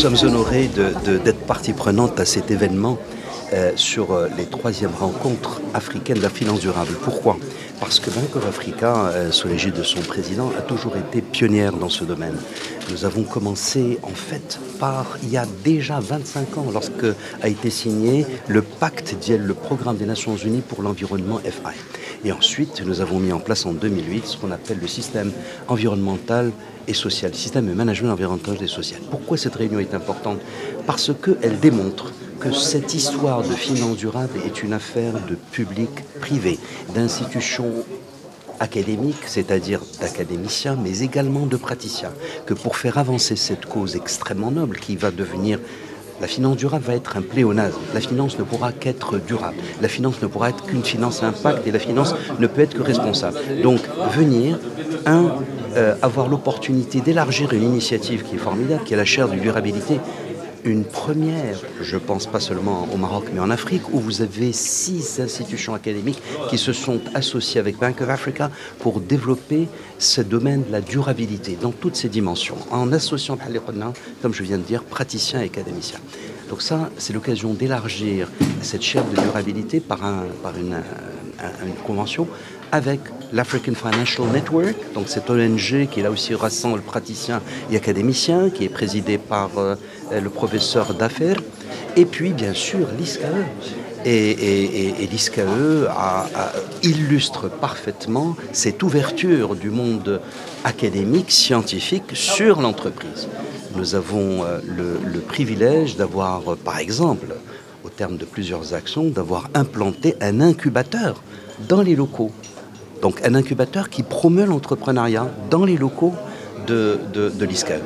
sommes honorés d'être partie prenante à cet événement sur les 3e rencontres africaines de la finance durable. Pourquoi? Parce que Bank of Africa, sous l'égide de son président, a toujours été pionnière dans ce domaine. Nous avons commencé en fait par, il y a déjà 25 ans, lorsque a été signé le pacte d'Yel, le programme des Nations Unies pour l'environnement FI. Et ensuite, nous avons mis en place en 2008 ce qu'on appelle le système environnemental et social, le système de management environnemental et social. Pourquoi cette réunion est importante? Parce qu'elle démontre que cette histoire de finance durable est une affaire de public-privé, d'institutions académiques, c'est-à-dire d'académiciens, mais également de praticiens, que pour faire avancer cette cause extrêmement noble qui va devenir... La finance durable va être un pléonasme. La finance ne pourra qu'être durable. La finance ne pourra être qu'une finance impact et la finance ne peut être que responsable. Donc, venir, avoir l'opportunité d'élargir une initiative qui est formidable, qui est la chaire de durabilité, une première, je pense pas seulement au Maroc, mais en Afrique, où vous avez 6 institutions académiques qui se sont associées avec Bank of Africa pour développer ce domaine de la durabilité dans toutes ses dimensions, en associant, comme je viens de dire, praticiens et académiciens. Donc ça, c'est l'occasion d'élargir cette chaire de durabilité par une convention avec l'African Financial Network, donc cette ONG qui là aussi rassemble praticiens et académiciens, qui est présidée par le professeur d'affaires, et puis bien sûr l'ISCAE. Et l'ISCAE illustre parfaitement cette ouverture du monde académique, scientifique sur l'entreprise. Nous avons le privilège d'avoir, par exemple, au terme de plusieurs actions, d'avoir implanté un incubateur dans les locaux. Donc un incubateur qui promeut l'entrepreneuriat dans les locaux de l'ISCAE.